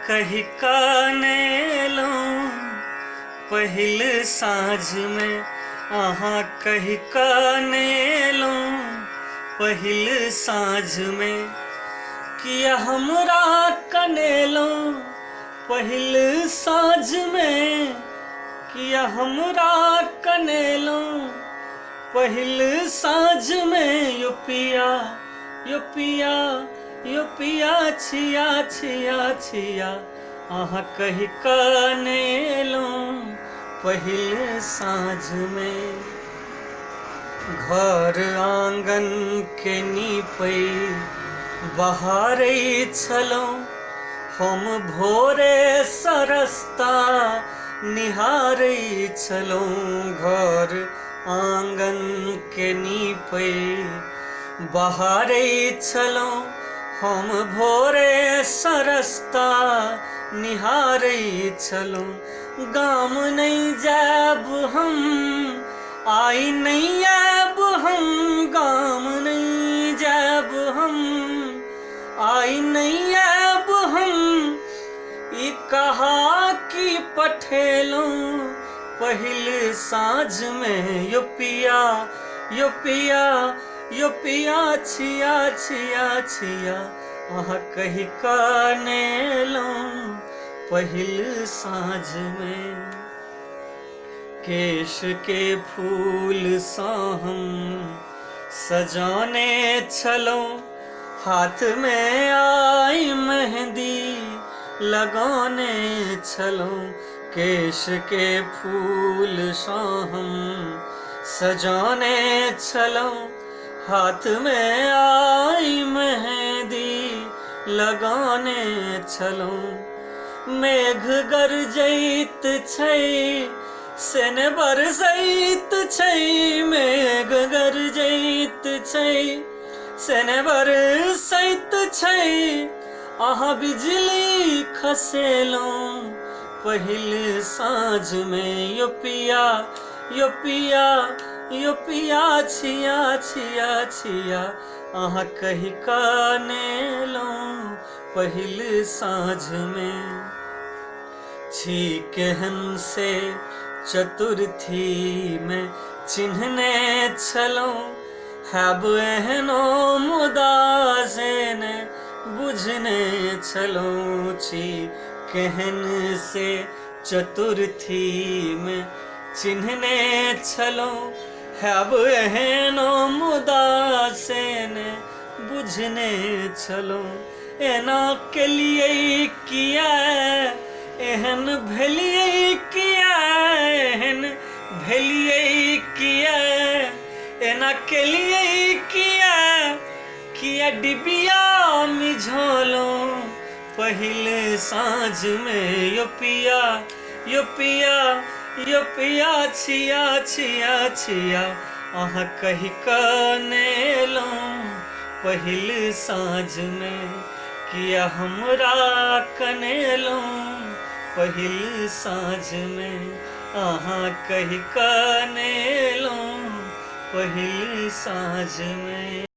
कही कानेलो पहिल साँझ में, अहाँ कही कानेलो पहिल साँझ में, किया हमरा कनेलो पहिल साँझ में, किया हमरा कनेलो पहिल साँझ में। यो पिया यो पिया यो पिया छिया छिया छिया, अहाँ कही कानेलो पहिल साँझ में। घर आंगन के नीपै बहारै छलौं, हम भोरे सरस्ता निहारै छलौं। घर आंगन के नीपै बहारै छलौं, हम भोरे सरस्ता निहारै छलौं। गाम नहीं जाब हम, आई नहीं आब हम, गाम नहीं जाब हम, आई नहीं आब हम। ई कहा कि पठेलौं पहिल साँझ में। यो पिया यो पिया यो पिया छिया छिया छिया, अहाँ कही कानेलो पहिल साँझ में। केश के फूल सा हम सजाने छलौं, हाथ में आई मेहंदी लगाने छलौं। केश के फूल सा हम सजाने छलौं, हाथ में आई मेहंदी लगाने छलौं। मेघ गरजैत छै सेन बरसैत छै, मेघ गरजैत छै सेन बरसैत छै, अहाँ बिजली खसेलौं पहिल साँझ में। यो पिया यो पिया यो पिया छिया छिया छिया, अहाँ कही कानेलो पहिल साँझ में। छी केहन से चतुर्थी में चिन्हने छलौं, हैब एहनो मुदा से ने बुझने छलौं। छी केहन से चतुर्थी में चिन्हने छलौं, हैब एहनो मुदा से ने बुझने छलौं। एना केलिए किया एहन भेलिए किया, एहन भेलिए किया, एना केलिए किया, किया डिबिया मिझोलौं पहिल साँझ में। यो पिया यो पिया यो पिया छिया छिया छिया, अहाँ कही कानेलो पहिल साँझ में, किया हमरा कनेलो पहिल साँझ में। अहाँ कही कानेलो पहिल साँझ में।